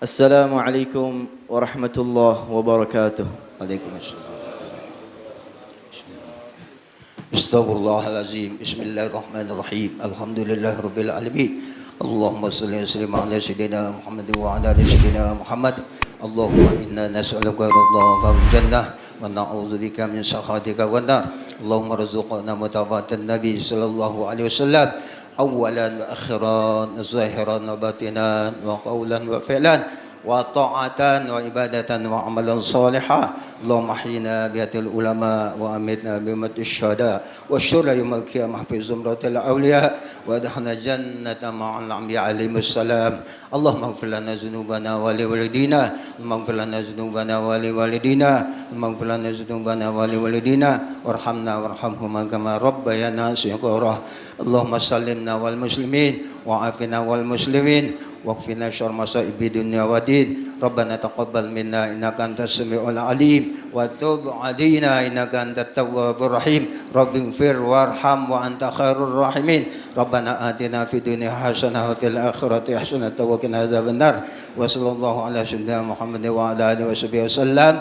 Assalamualaikum warahmatullahi wabarakatuh. Waalaikumsalam. Astaghfirullahalazim. Bismillahirrahmanirrahim. Alhamdulillahirabbil alamin. Allahumma shalli wa sallim ala sayyidina Muhammad wa ala ali sayyidina Muhammad. Allahumma inna nas'aluka ridhaka wal jannah wa na'udzubika min sakhatika wan nar. Allahumma rzuqna mutabatan nabi sallallahu alaihi wasallam. أولا وأخرا ظاهرا وباطنا وقولا وفعلا وطاعة وعبادة وعملا صالحا اللهم احينا بهدي العلماء وأمتنا بأمة الشهداء والشر يوم القيامة في زمرة الأولياء وادخلنا الجنة مع الأنبياء عليهم السلام اللهم اغفر لنا ذنوبنا ولوالدينا اللهم اغفر لنا ذنوبنا ولوالدينا اللهم اغفر لنا ذنوبنا ولوالدينا وارحمنا وارحمهما كما ربيانا صغارا اللهم سلمنا والمسلمين وعافنا والمسلمين واكفنا شر مصائب الدنيا والدين ربنا تقبل منا انك انت السميع العليم وتب علينا انك انت التواب الرحيم رب اغفر وارحم وانت خير الراحمين ربنا آتنا في الدنيا حسنة وفي الآخرة حسنة وقنا عذاب النار وصلى الله على سيدنا محمد وعلى آله وصحبه وسلم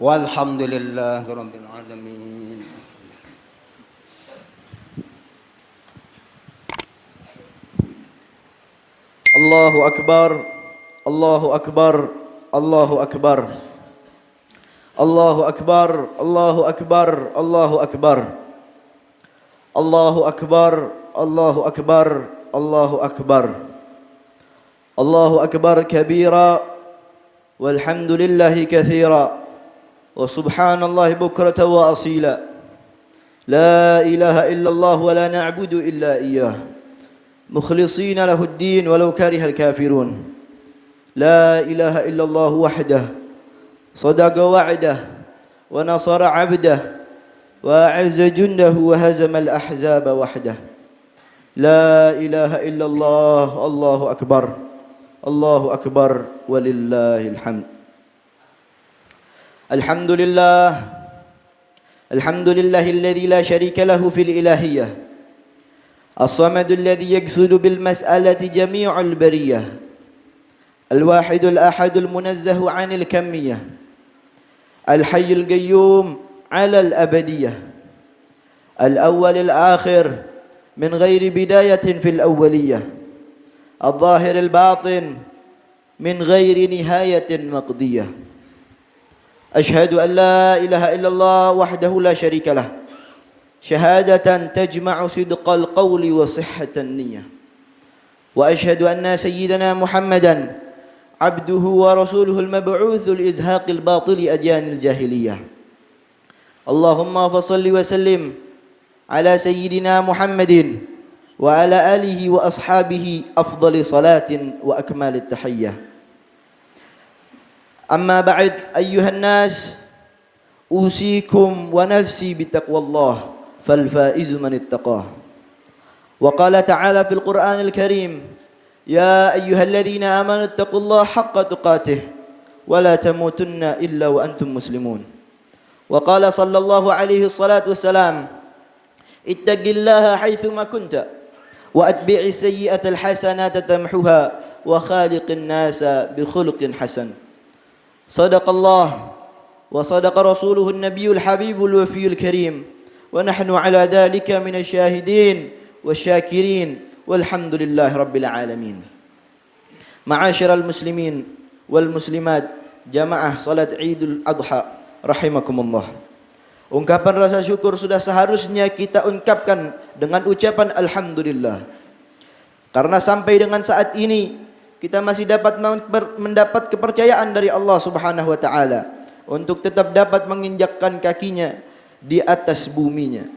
والحمد لله رب العالمين. Allahu akbar, Allahu akbar, Allahu akbar. Allahu akbar, Allahu akbar, Allahu akbar. Allahu akbar, Allahu akbar, Allahu akbar. Allahu akbar kabira walhamdulillahi kathira wa subhanallahi bukratan wa asila. La ilaha illallah wa la na'budu illa iyyah. مخلصين له الدين ولو كره الكافرون لا إله إلا الله وحده صدق وعده ونصر عبده وأعز جنده وهزم الأحزاب وحده لا إله إلا الله الله أكبر الله أكبر ولله الحمد الحمد لله الحمد لله الذي لا شريك له في الإلهية الصمد الذي يقصد بالمسألة جميع البرية الواحد الأحد المنزه عن الكمية الحي القيوم على الأبدية الأول الآخر من غير بداية في الأولية الظاهر الباطن من غير نهاية مقضية أشهد أن لا إله إلا الله وحده لا شريك له شهادة تجمع صدق القول وصحة النية وأشهد أن سيدنا محمدا عبده ورسوله المبعوث لإزهاق الباطل أديان الجاهلية اللهم فصل وسلم على سيدنا محمد وعلى آله وأصحابه أفضل صلاة وأكمال التحية أما بعد أيها الناس أوصيكم ونفسي بتقوى الله فالفائز من اتقاه وقال تعالى في القرآن الكريم يا أيها الذين آمنوا اتقوا الله حق تقاته ولا تموتن إلا وأنتم مسلمون وقال صلى الله عليه الصلاة والسلام اتق الله حيثما كنت وأتبع السيئة الحسنات تمحها وخالق الناس بخلق حسن صدق الله وصدق رسوله النبي الحبيب الوفي الكريم ونحن على ذلك من الشاهدين والشاكرين والحمد لله رب العالمين. معاشر المسلمين والmuslimat jamaah salat Idul Adha rahimakumullah. Ungkapan rasa syukur sudah seharusnya kita ungkapkan dengan ucapan alhamdulillah. Karena sampai dengan saat ini kita masih dapat mendapat kepercayaan dari Allah Subhanahu wa taala untuk tetap dapat menginjakkan kakinya di atas buminya.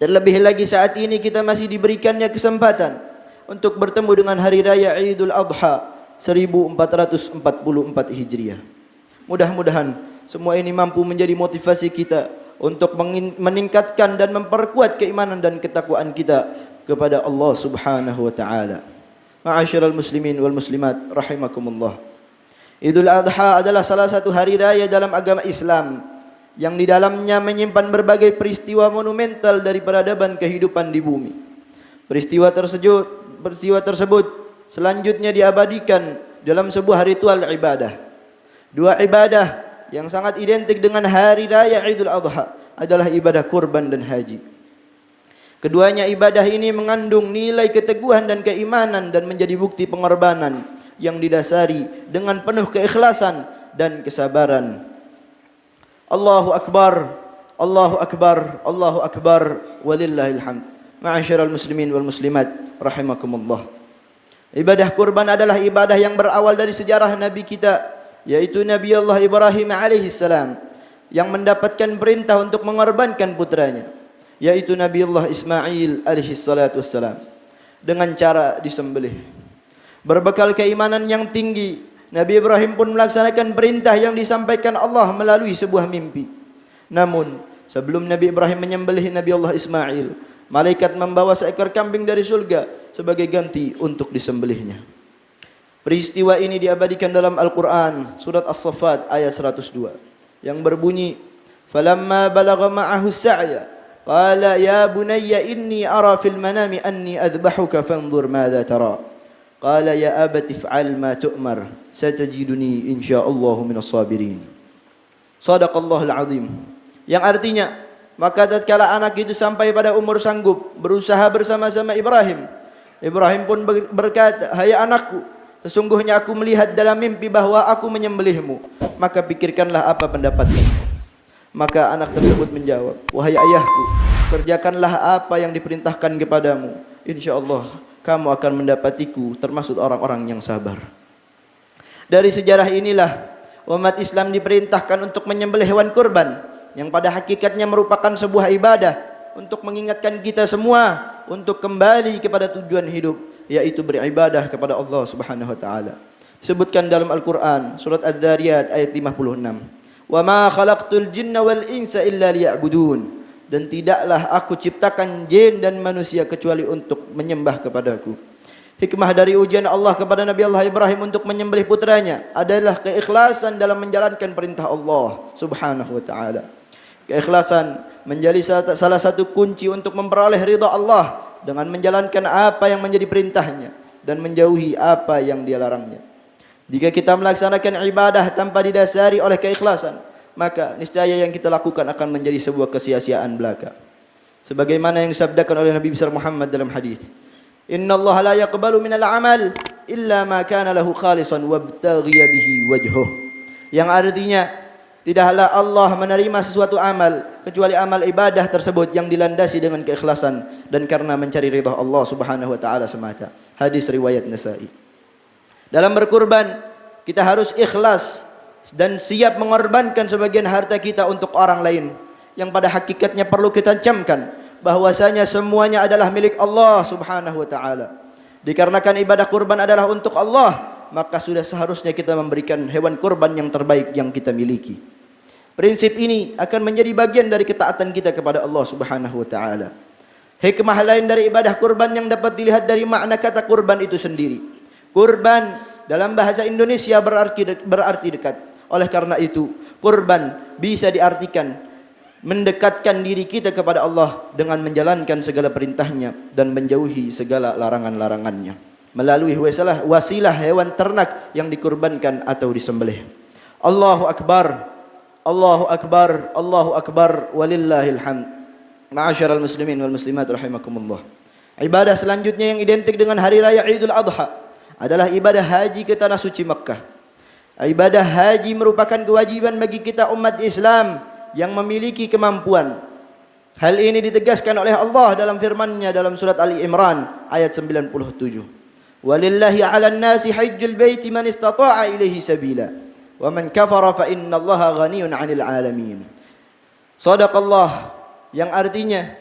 Terlebih lagi saat ini kita masih diberikannya kesempatan untuk bertemu dengan hari raya Idul Adha 1444 Hijriah. Mudah-mudahan Semua ini mampu menjadi motivasi kita untuk meningkatkan dan memperkuat keimanan dan ketakwaan kita kepada Allah Subhanahu wa taala. Ma'asyiral muslimin wal muslimat rahimakumullah. Idul Adha adalah salah satu hari raya dalam agama Islam yang di dalamnya menyimpan berbagai peristiwa monumental dari peradaban kehidupan di bumi. Peristiwa tersebut selanjutnya diabadikan dalam sebuah ritual ibadah. Dua ibadah yang sangat identik dengan hari raya Idul Adha adalah ibadah kurban dan haji. Keduanya ibadah ini mengandung nilai keteguhan dan keimanan dan menjadi bukti pengorbanan yang didasari dengan penuh keikhlasan dan kesabaran. Allahu Akbar, Allahu Akbar, Allahu Akbar, walillahil hamd. Ma'asyiral muslimin wal muslimat rahimakumullah. Ibadah kurban adalah ibadah yang berawal dari sejarah Nabi kita, yaitu Nabi Allah Ibrahim alaihissalam, yang mendapatkan perintah untuk mengorbankan putranya, yaitu Nabi Allah Ismail alaihissalatu wassalam, dengan cara disembelih. Berbekal keimanan yang tinggi, Nabi Ibrahim pun melaksanakan perintah yang disampaikan Allah melalui sebuah mimpi. Namun, sebelum Nabi Ibrahim menyembelih Nabi Allah Ismail, malaikat membawa seekor kambing dari surga sebagai ganti untuk disembelihnya. Peristiwa ini diabadikan dalam Al-Quran, surat As-Saffat ayat 102, yang berbunyi, "Falamma balagha ma'ahu as-sa'ya, qala ya bunayya inni ara fil manami anni adbahuka fanzur madza tara." Qala ya abati if'al ma tu'mar satajiduni insyaallahu minas sabirin. Shadaqallahul azim. Yang artinya, maka tatkala anak itu sampai pada umur sanggup berusaha bersama-sama Ibrahim, Ibrahim pun berkata, "Hai anakku, sesungguhnya aku melihat dalam mimpi bahwa aku menyembelihmu, maka pikirkanlah apa pendapatmu." Maka anak tersebut menjawab, "Wahai ayahku, kerjakanlah apa yang diperintahkan kepadamu. Insyaallah kamu akan mendapatiku termasuk orang-orang yang sabar." Dari sejarah inilah umat Islam diperintahkan untuk menyembelih hewan kurban, yang pada hakikatnya merupakan sebuah ibadah untuk mengingatkan kita semua untuk kembali kepada tujuan hidup, yaitu beribadah kepada Allah Subhanahu wa taala. Disebutkan dalam Al-Qur'an surat Adz-Dzariyat ayat 56, "Wa ma khalaqtul jinna wal insa illa liya'budun." Dan tidaklah aku ciptakan jin dan manusia kecuali untuk menyembah kepadaku. Hikmah dari ujian Allah kepada Nabi Allah Ibrahim untuk menyembelih putranya adalah keikhlasan dalam menjalankan perintah Allah Subhanahu wa taala. Keikhlasan menjadi salah satu kunci untuk memperoleh ridha Allah dengan menjalankan apa yang menjadi perintahnya dan menjauhi apa yang dia larangnya. Jika kita melaksanakan ibadah tanpa didasari oleh keikhlasan, maka niscaya yang kita lakukan akan menjadi sebuah kesia-siaan belaka. Sebagaimana yang disabdakan oleh Nabi besar Muhammad dalam hadis, "Innallaha la yaqbalu minal amal illa ma kana lahu khalisan wabtaghiya bihi wajhuh." Yang artinya, tidaklah Allah menerima sesuatu amal kecuali amal ibadah tersebut yang dilandasi dengan keikhlasan dan karena mencari ridha Allah Subhanahu wa taala semata. Hadis riwayat Nasa'i. Dalam berkurban, kita harus ikhlas dan siap mengorbankan sebagian harta kita untuk orang lain, yang pada hakikatnya perlu kita camkan bahwasanya semuanya adalah milik Allah Subhanahu wa taala. Dikarenakan ibadah kurban adalah untuk Allah, maka sudah seharusnya kita memberikan hewan kurban yang terbaik yang kita miliki. Prinsip ini akan menjadi bagian dari ketaatan kita kepada Allah Subhanahu wa taala. Hikmah lain dari ibadah kurban yang dapat dilihat dari makna kata kurban itu sendiri. Kurban dalam bahasa Indonesia berarti dekat. Oleh karena itu, kurban bisa diartikan mendekatkan diri kita kepada Allah dengan menjalankan segala perintahnya dan menjauhi segala larangan-larangannya melalui wasilah hewan ternak yang dikurbankan atau disembelih. Allahu Akbar, Allahu Akbar, Allahu Akbar, walillahil hamd. Ma'asyiral muslimin wal muslimat rahimakumullah. Ibadah selanjutnya yang identik dengan hari raya Idul Adha adalah ibadah haji ke tanah suci Makkah. Ibadah haji merupakan kewajiban bagi kita umat Islam yang memiliki kemampuan. Hal ini ditegaskan oleh Allah dalam firman-Nya dalam surat Ali Imran ayat 97. "Walillahi 'alan nasi hajjul baiti man istata'a ilaihi sabila, wa man kafara fa innallaha ghaniyun 'anil 'alamin." Shadaqallah, yang artinya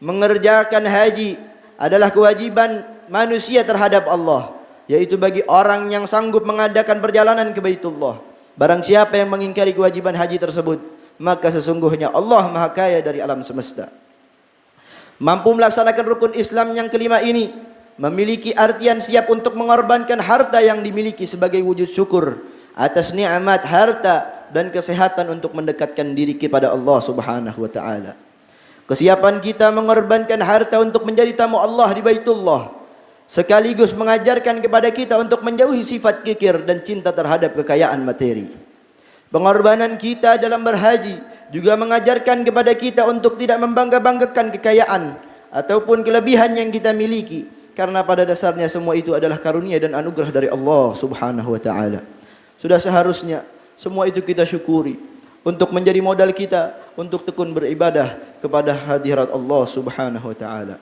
mengerjakan haji adalah kewajiban manusia terhadap Allah, yaitu bagi orang yang sanggup mengadakan perjalanan ke Baitullah. Barang siapa yang mengingkari kewajiban haji tersebut, maka sesungguhnya Allah Maha Kaya dari alam semesta. Mampu melaksanakan rukun Islam yang kelima ini memiliki artian siap untuk mengorbankan harta yang dimiliki sebagai wujud syukur atas nikmat harta dan kesehatan untuk mendekatkan diri kepada Allah Subhanahu wa taala. Kesiapan kita mengorbankan harta untuk menjadi tamu Allah di Baitullah sekaligus mengajarkan kepada kita untuk menjauhi sifat kikir dan cinta terhadap kekayaan materi. Pengorbanan kita dalam berhaji juga mengajarkan kepada kita untuk tidak membangga-banggakan kekayaan ataupun kelebihan yang kita miliki, karena pada dasarnya semua itu adalah karunia dan anugerah dari Allah Subhanahu wa taala. Sudah seharusnya semua itu kita syukuri untuk menjadi modal kita untuk tekun beribadah kepada hadirat Allah Subhanahu wa taala.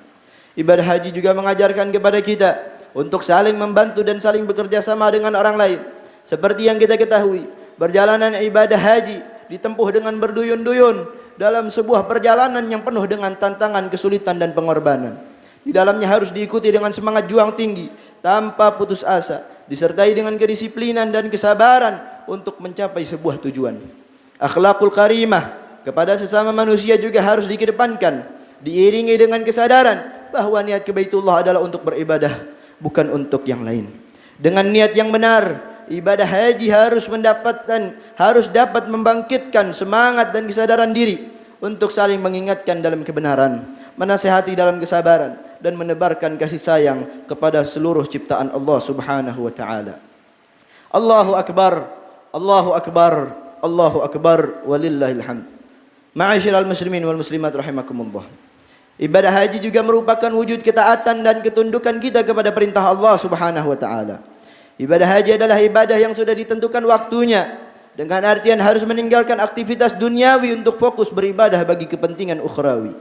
Ibadah haji juga mengajarkan kepada kita untuk saling membantu dan saling bekerja sama dengan orang lain. Seperti yang kita ketahui, perjalanan ibadah haji ditempuh dengan berduyun-duyun dalam sebuah perjalanan yang penuh dengan tantangan, kesulitan dan pengorbanan. Di dalamnya harus diikuti dengan semangat juang tinggi tanpa putus asa, disertai dengan kedisiplinan dan kesabaran untuk mencapai sebuah tujuan. Akhlakul karimah kepada sesama manusia juga harus dikedepankan, diiringi dengan kesadaran bahwa niat ke Baitullah adalah untuk beribadah, bukan untuk yang lain. Dengan niat yang benar, ibadah haji harus dapat membangkitkan semangat dan kesadaran diri untuk saling mengingatkan dalam kebenaran, menasihati dalam kesabaran, dan menebarkan kasih sayang kepada seluruh ciptaan Allah Subhanahu wa taala. Allahu akbar, Allahu akbar, Allahu akbar, walillahil hamd. Ma'asyiral muslimin wal muslimat rahimakumullah. Ibadah haji juga merupakan wujud ketaatan dan ketundukan kita kepada perintah Allah Subhanahu wa taala. Ibadah haji adalah ibadah yang sudah ditentukan waktunya, dengan artian harus meninggalkan aktivitas duniawi untuk fokus beribadah bagi kepentingan ukhrawi.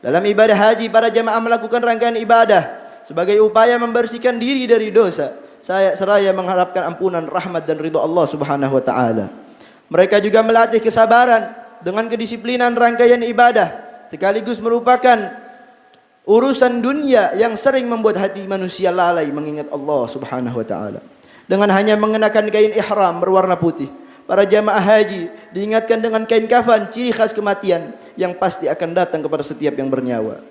Dalam ibadah haji, para jamaah melakukan rangkaian ibadah sebagai upaya membersihkan diri dari dosa, seraya mengharapkan ampunan, rahmat dan ridha Allah Subhanahu wa taala. Mereka juga melatih kesabaran dengan kedisiplinan rangkaian ibadah, sekaligus merupakan urusan dunia yang sering membuat hati manusia lalai mengingat Allah Subhanahu wa taala. Dengan hanya mengenakan kain ihram berwarna putih, para jamaah haji diingatkan dengan kain kafan, ciri khas kematian yang pasti akan datang kepada setiap yang bernyawa.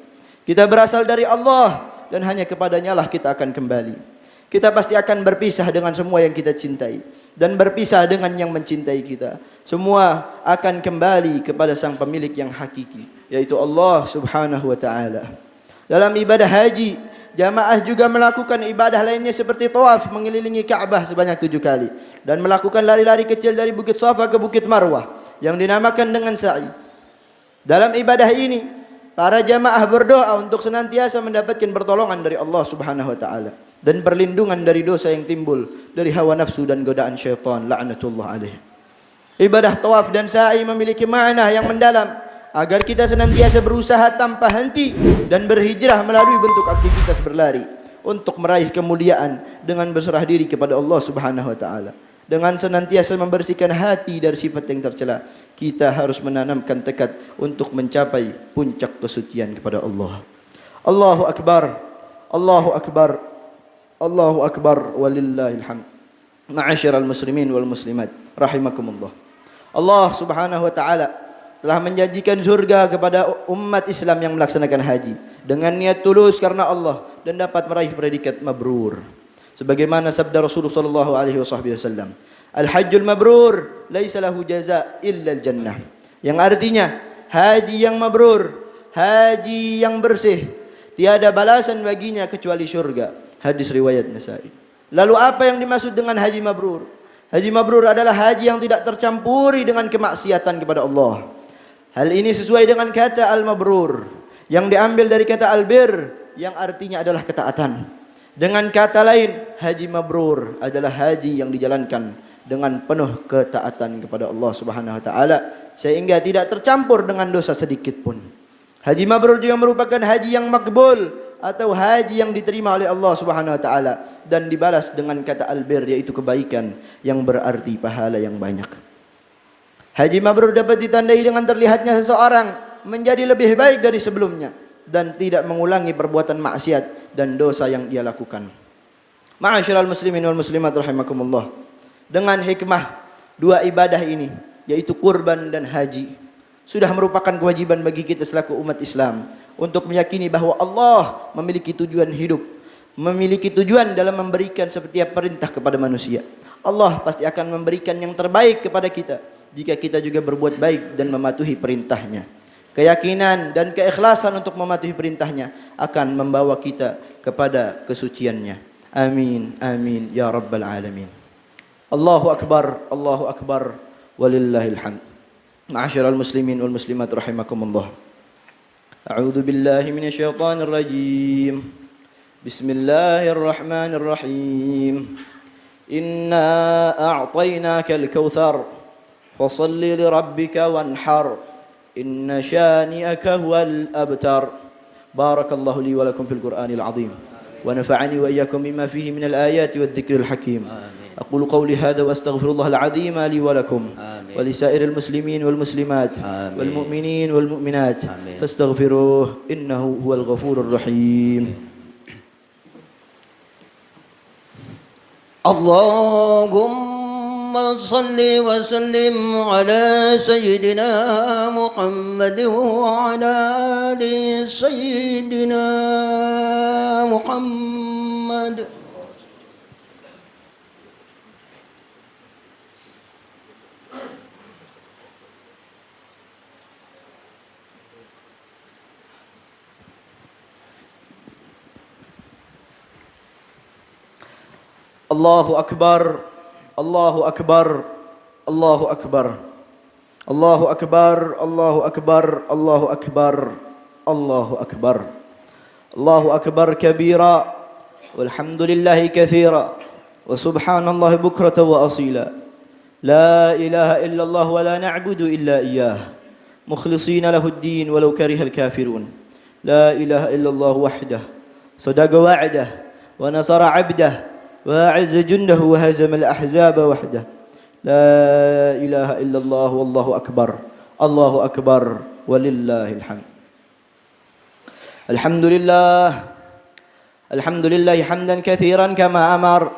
Kita berasal dari Allah dan hanya kepadanya lah kita akan kembali. Kita pasti akan berpisah dengan semua yang kita cintai dan berpisah dengan yang mencintai kita. Semua akan kembali kepada sang pemilik yang hakiki, yaitu Allah Subhanahu wa taala. Dalam ibadah haji, jamaah juga melakukan ibadah lainnya seperti tawaf mengelilingi Ka'bah sebanyak 7 kali dan melakukan lari-lari kecil dari Bukit Safa ke Bukit Marwah yang dinamakan dengan sa'i. Dalam ibadah ini, para jamaah berdoa untuk senantiasa mendapatkan pertolongan dari Allah Subhanahu wa taala dan perlindungan dari dosa yang timbul dari hawa nafsu dan godaan syaitan, laknatullah alaih. Ibadah tawaf dan sa'i memiliki makna yang mendalam agar kita senantiasa berusaha tanpa henti dan berhijrah melalui bentuk aktivitas berlari untuk meraih kemuliaan dengan berserah diri kepada Allah Subhanahu wa taala. Dengan senantiasa membersihkan hati dari sifat yang tercela, kita harus menanamkan tekad untuk mencapai puncak kesucian kepada Allah. Allahu akbar, Allahu akbar, Allahu akbar, walillahil hamd. Ma'asyiral muslimin wal muslimat rahimakumullah. Allah Subhanahu wa taala telah menjanjikan surga kepada umat Islam yang melaksanakan haji dengan niat tulus karena Allah dan dapat meraih predikat mabrur. Sebagaimana sabda Rasulullah sallallahu alaihi wasallam, "Al-hajjul mabrur laisa lahu jaza illa al-jannah." Yang artinya, haji yang mabrur, haji yang bersih, tiada balasan baginya kecuali surga. Hadis riwayat Nasa'i. Lalu apa yang dimaksud dengan haji mabrur? Haji mabrur adalah haji yang tidak tercampuri dengan kemaksiatan kepada Allah. Hal ini sesuai dengan kata al-mabrur yang diambil dari kata al-bir yang artinya adalah ketaatan. Dengan kata lain, haji mabrur adalah haji yang dijalankan dengan penuh ketaatan kepada Allah Subhanahu wa taala sehingga tidak tercampur dengan dosa sedikit pun. Haji mabrur juga merupakan haji yang makbul atau haji yang diterima oleh Allah Subhanahu wa taala dan dibalas dengan kata albir, yaitu kebaikan yang berarti pahala yang banyak. Haji mabrur dapat ditandai dengan terlihatnya seseorang menjadi lebih baik dari sebelumnya dan tidak mengulangi perbuatan maksiat dan dosa yang dia lakukan. Ma'asyiral muslimin wal muslimat rahimakumullah. Dengan hikmah Dua ibadah ini, yaitu kurban dan haji, sudah merupakan kewajiban bagi kita selaku umat Islam untuk meyakini bahwa Allah memiliki tujuan hidup, memiliki tujuan dalam memberikan setiap perintah kepada manusia. Allah pasti akan memberikan yang terbaik kepada kita jika kita juga berbuat baik dan mematuhi perintahnya. Keyakinan dan keikhlasan untuk mematuhi perintahnya akan membawa kita kepada kesuciannya. Amin, amin, ya rabbal alamin. Allahu akbar, Allahu akbar, walillahil hamd. Ma'asyiral muslimin wal muslimat rahimakumullah. A'udzu billahi minasyaitonir rajim. Bismillahirrahmanirrahim. Inna a'tainakal kautsar fashalli lirabbika wanhar. Inna syani'aka huwal abtar. Barakallahu li wa lakum fil Qur'anil 'azim. ونفعني وإياكم بما فيه من الآيات والذكر الحكيم. أقول قولي هذا وأستغفر الله العظيم لي ولكم ولسائر المسلمين والمسلمات والمؤمنين والمؤمنات فاستغفروه إنه هو الغفور الرحيم. اللهم صل وسلم على سيدنا محمد وعلى آل سيدنا محمد. الله أكبر، الله أكبر، الله أكبر، الله أكبر، الله أكبر، الله أكبر، الله أكبر، الله أكبر كبيرا والحمد لله كثيرا وسبحان الله بكرة وأصيلا. لا إله إلا الله ولا نعبد إلا إياه مخلصين له الدين ولو كره الكافرون. لا إله إلا الله وحده صدق وعده ونصر عبده وأعز جنده وهزم الأحزاب وحده. لا إله إلا الله والله أكبر، الله أكبر ولله الحمد. الحمد لله، الحمد لله حمدا كثيرا كما أمر،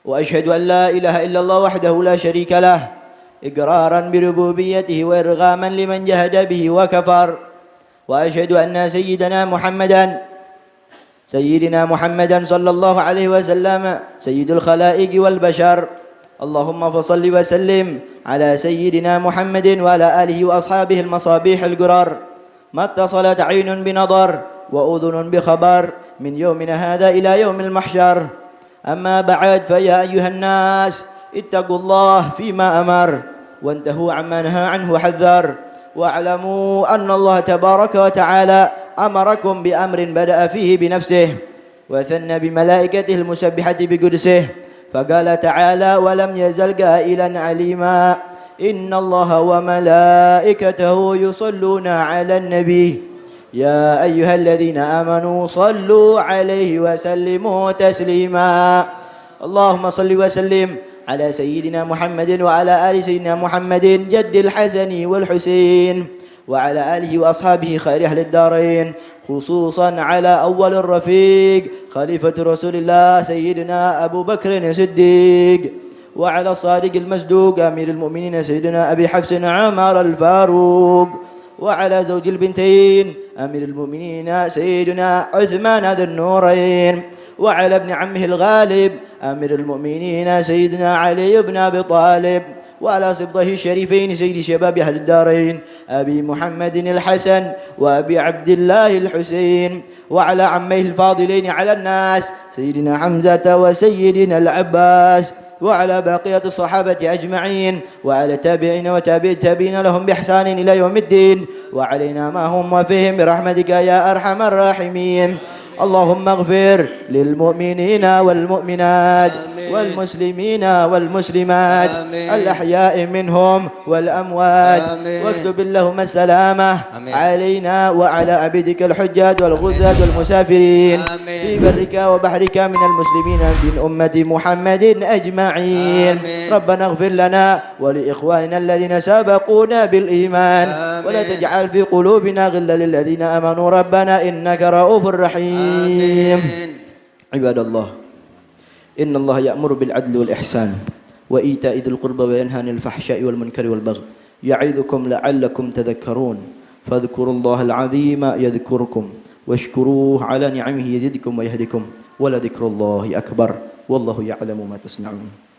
وأشهد أن لا إله إلا الله وحده لا شريك له إقرارا بربوبيته وإرغاما لمن جهد به وكفر. وأشهد أن سيدنا محمدا صلى الله عليه وسلم سيد الخلائق والبشر. اللهم فصل وسلم على سيدنا محمد وعلى آله وأصحابه المصابيح القرار. ما اتصلت عين بنظر وأذن بخبر من يومنا هذا إلى يوم المحشر. أما بعد فيا أيها الناس اتقوا الله فيما أمر وانتهوا عما نهى عنه وحذر. واعلموا أن الله تبارك وتعالى أمركم بأمر بدأ فيه بنفسه وثنى بملائكته المسبحة بقدسه، فقال تعالى: ولم يزل قائلا عليما إن الله وملائكته يصلون على النبي يا أيها الذين آمنوا صلوا عليه وسلموا تسليما. اللهم صل وسلم على سيدنا محمد وعلى آل سيدنا محمد جد الحسن والحسين وعلى آله وأصحابه خير أهل الدارين، خصوصا على أول الرفيق خليفة رسول الله سيدنا أبو بكر الصديق، وعلى الصادق المصدوق أمير المؤمنين سيدنا أبي حفص عمر الفاروق، وعلى زوج البنتين أمير المؤمنين سيدنا عثمان ذي النورين، وعلى ابن عمه الغالب أمير المؤمنين سيدنا علي بن أبي طالب، وعلى سبطه الشريفين سيد شباب أهل الدارين أبي محمد الحسن وأبي عبد الله الحسين، وعلى عميه الفاضلين على الناس سيدنا حمزة وسيدنا العباس، وعلى بقية الصحابة أجمعين، وعلى التابعين وتابع التابعين لهم بإحسان إلى يوم الدين، وعلينا ما هم وفيهم برحمتك يا أرحم الراحمين. اللهم اغفر للمؤمنين والمؤمنات والمسلمين والمسلمات الأحياء منهم والأموات، واكتب اللهم السلامة علينا وعلى عبيدك الحجاج والغزاة والمسافرين في برك وبحرك من المسلمين من أمة محمد أجمعين. ربنا اغفر لنا ولإخواننا الذين سبقونا بالإيمان، ولا تجعل في قلوبنا غلا للذين آمنوا ربنا إنك رؤوف رحيم. عباد الله، إن الله يأمر بالعدل والإحسان وإيتاء ذي القربى وينهى عن الفحشاء والمنكر والبغي يعظكم لعلكم تذكرون فاذكروا الله العظيم يذكركم واشكروه على نعمه يزدكم ويهدكم ولذكر الله أكبر والله يعلم ما تصنعون.